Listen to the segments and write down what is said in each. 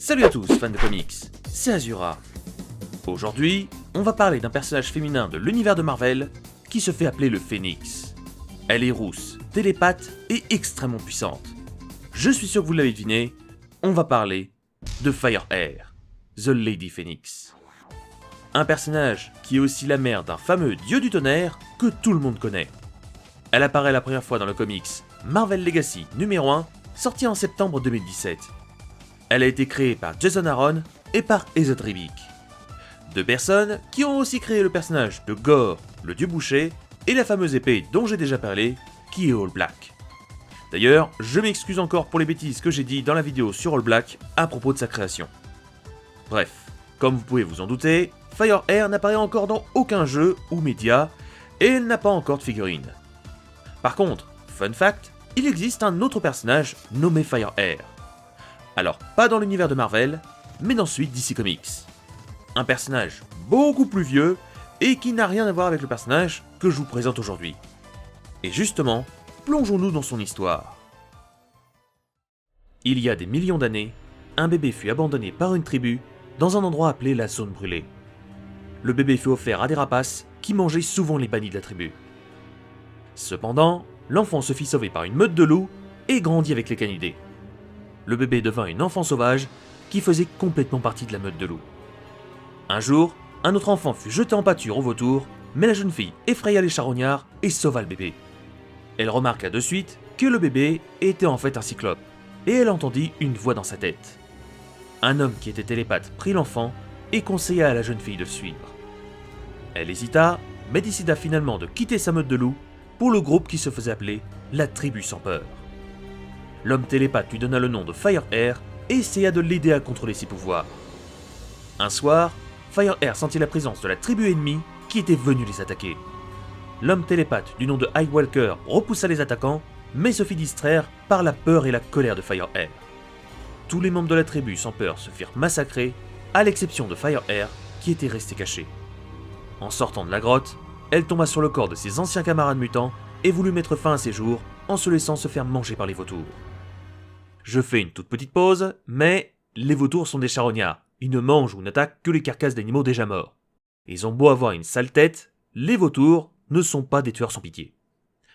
Salut à tous fans de comics, c'est Azura. Aujourd'hui, on va parler d'un personnage féminin de l'univers de Marvel qui se fait appeler le Phénix. Elle est rousse, télépathe et extrêmement puissante. Je suis sûr que vous l'avez deviné, on va parler de Fire Air, The Lady Phoenix. Un personnage qui est aussi la mère d'un fameux dieu du tonnerre que tout le monde connaît. Elle apparaît la première fois dans le comics Marvel Legacy numéro 1, sorti en septembre 2017. Elle a été créée par Jason Aaron et par Esad Ribic. Deux personnes qui ont aussi créé le personnage de Gorr, le dieu boucher, et la fameuse épée dont j'ai déjà parlé, qui est All Black. D'ailleurs, je m'excuse encore pour les bêtises que j'ai dit dans la vidéo sur All Black à propos de sa création. Bref, comme vous pouvez vous en douter, Fire Air n'apparaît encore dans aucun jeu ou média, et elle n'a pas encore de figurine. Par contre, fun fact, il existe un autre personnage nommé Fire Air. Alors, pas dans l'univers de Marvel, mais dans celui de DC Comics. Un personnage beaucoup plus vieux et qui n'a rien à voir avec le personnage que je vous présente aujourd'hui. Et justement, plongeons-nous dans son histoire. Il y a des millions d'années, un bébé fut abandonné par une tribu dans un endroit appelé la Zone Brûlée. Le bébé fut offert à des rapaces qui mangeaient souvent les bannis de la tribu. Cependant, l'enfant se fit sauver par une meute de loups et grandit avec les canidés. Le bébé devint une enfant sauvage qui faisait complètement partie de la meute de loups. Un jour, un autre enfant fut jeté en pâture aux vautours, mais la jeune fille effraya les charognards et sauva le bébé. Elle remarqua de suite que le bébé était en fait un cyclope, et elle entendit une voix dans sa tête. Un homme qui était télépathe prit l'enfant et conseilla à la jeune fille de le suivre. Elle hésita, mais décida finalement de quitter sa meute de loups pour le groupe qui se faisait appeler la Tribu sans peur. L'homme télépathe lui donna le nom de Fire Air et essaya de l'aider à contrôler ses pouvoirs. Un soir, Fire Air sentit la présence de la tribu ennemie qui était venue les attaquer. L'homme télépathe du nom de Highwalker repoussa les attaquants, mais se fit distraire par la peur et la colère de Fire Air. Tous les membres de la tribu sans peur se firent massacrer, à l'exception de Fire Air qui était resté caché. En sortant de la grotte, elle tomba sur le corps de ses anciens camarades mutants et voulut mettre fin à ses jours en se laissant se faire manger par les vautours. Je fais une toute petite pause, mais les vautours sont des charognards. Ils ne mangent ou n'attaquent que les carcasses d'animaux déjà morts. Ils ont beau avoir une sale tête, les vautours ne sont pas des tueurs sans pitié.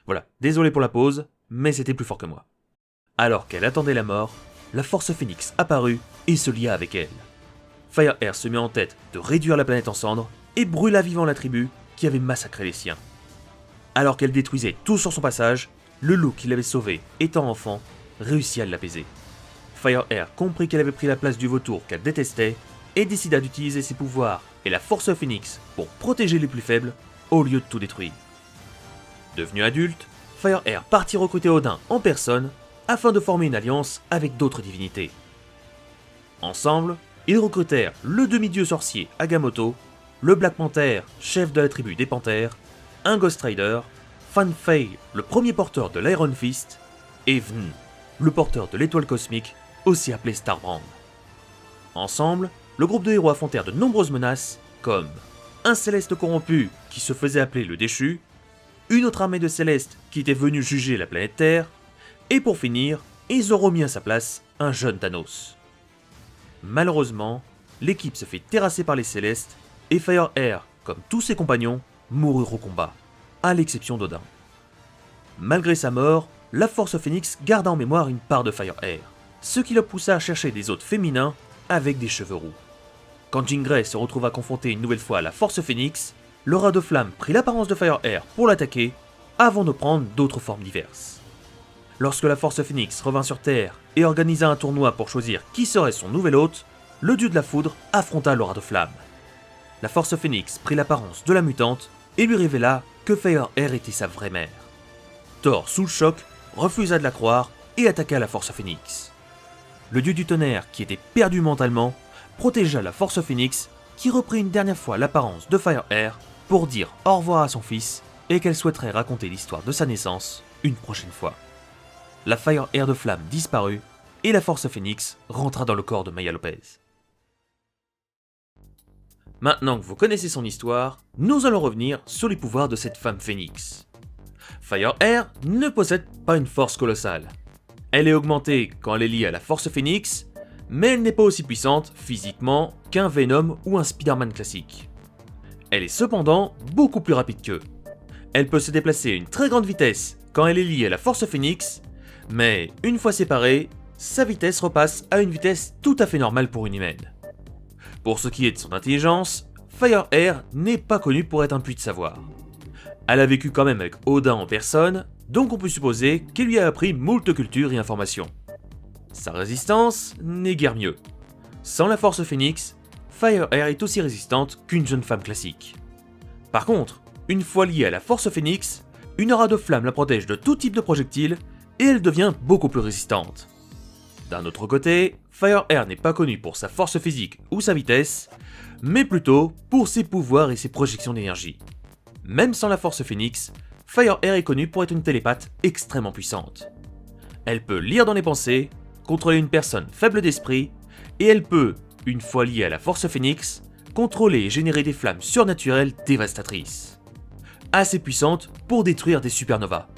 Voilà, désolé pour la pause, mais c'était plus fort que moi. Alors qu'elle attendait la mort, la Force Phénix apparut et se lia avec elle. Fire Air se mit en tête de réduire la planète en cendres et brûla vivant la tribu qui avait massacré les siens. Alors qu'elle détruisait tout sur son passage, le loup qui l'avait sauvé, étant enfant, réussit à l'apaiser. Fire Air comprit qu'elle avait pris la place du vautour qu'elle détestait et décida d'utiliser ses pouvoirs et la Force Phénix pour protéger les plus faibles au lieu de tout détruire. Devenu adulte, Fire Air partit recruter Odin en personne afin de former une alliance avec d'autres divinités. Ensemble, ils recrutèrent le demi-dieu sorcier Agamotto, le Black Panther, chef de la tribu des Panthères, un Ghost Rider, Fan Fei, le premier porteur de l'Iron Fist, et Vn, le porteur de l'étoile cosmique, aussi appelé Starbrand. Ensemble, le groupe de héros affrontèrent de nombreuses menaces, comme un céleste corrompu qui se faisait appeler le Déchu, une autre armée de célestes qui était venue juger la planète Terre, et pour finir, ils ont remis à sa place un jeune Thanos. Malheureusement, l'équipe se fait terrasser par les célestes, et Fire Air, comme tous ses compagnons, moururent au combat, à l'exception d'Odin. Malgré sa mort, la Force Phénix garda en mémoire une part de Fire Air, ce qui la poussa à chercher des hôtes féminins avec des cheveux roux. Quand Jean Grey se retrouva confronté une nouvelle fois à la Force Phénix, le rat de flamme prit l'apparence de Fire Air pour l'attaquer, avant de prendre d'autres formes diverses. Lorsque la Force Phénix revint sur Terre et organisa un tournoi pour choisir qui serait son nouvel hôte, le dieu de la foudre affronta le rat de flamme. La Force Phénix prit l'apparence de la mutante et lui révéla que Fire Air était sa vraie mère. Thor, sous le choc, refusa de la croire et attaqua la Force Phénix. Le dieu du tonnerre, qui était perdu mentalement, protégea la Force Phénix, qui reprit une dernière fois l'apparence de Fire Air pour dire au revoir à son fils et qu'elle souhaiterait raconter l'histoire de sa naissance une prochaine fois. La Fire Air de flamme disparut et la Force Phénix rentra dans le corps de Maya Lopez. Maintenant que vous connaissez son histoire, nous allons revenir sur les pouvoirs de cette femme phénix. Fire Air ne possède pas une force colossale. Elle est augmentée quand elle est liée à la Force Phénix, mais elle n'est pas aussi puissante physiquement qu'un Venom ou un Spider-Man classique. Elle est cependant beaucoup plus rapide qu'eux. Elle peut se déplacer à une très grande vitesse quand elle est liée à la Force Phoenix, mais une fois séparée, sa vitesse repasse à une vitesse tout à fait normale pour une humaine. Pour ce qui est de son intelligence, Fire Air n'est pas connue pour être un puits de savoir. Elle a vécu quand même avec Odin en personne, donc on peut supposer qu'elle lui a appris moult culture et informations. Sa résistance n'est guère mieux. Sans la Force Phoenix, Fire Air est aussi résistante qu'une jeune femme classique. Par contre, une fois liée à la Force Phoenix, une aura de flamme la protège de tout type de projectiles et elle devient beaucoup plus résistante. D'un autre côté, Fire Air n'est pas connue pour sa force physique ou sa vitesse, mais plutôt pour ses pouvoirs et ses projections d'énergie. Même sans la Force Phoenix, Fire Air est connue pour être une télépathe extrêmement puissante. Elle peut lire dans les pensées, contrôler une personne faible d'esprit, et elle peut, une fois liée à la Force Phoenix, contrôler et générer des flammes surnaturelles dévastatrices. Assez puissante pour détruire des supernovas.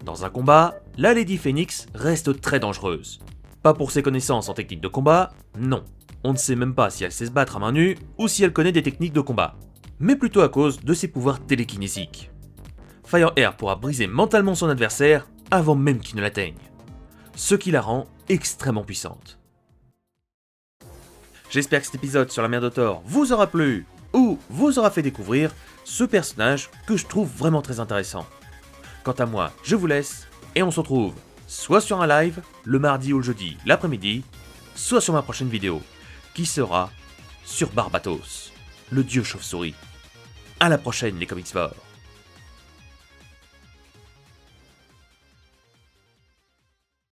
Dans un combat, la Lady Phoenix reste très dangereuse. Pas pour ses connaissances en technique de combat, non. On ne sait même pas si elle sait se battre à main nue ou si elle connaît des techniques de combat, mais plutôt à cause de ses pouvoirs télékinésiques. Fire Air pourra briser mentalement son adversaire avant même qu'il ne l'atteigne, ce qui la rend extrêmement puissante. J'espère que cet épisode sur la mère de Thor vous aura plu ou vous aura fait découvrir ce personnage que je trouve vraiment très intéressant. Quant à moi, je vous laisse et on se retrouve soit sur un live le mardi ou le jeudi l'après-midi, soit sur ma prochaine vidéo qui sera sur Barbatos, le dieu chauve-souris. À la prochaine les Comicsvores.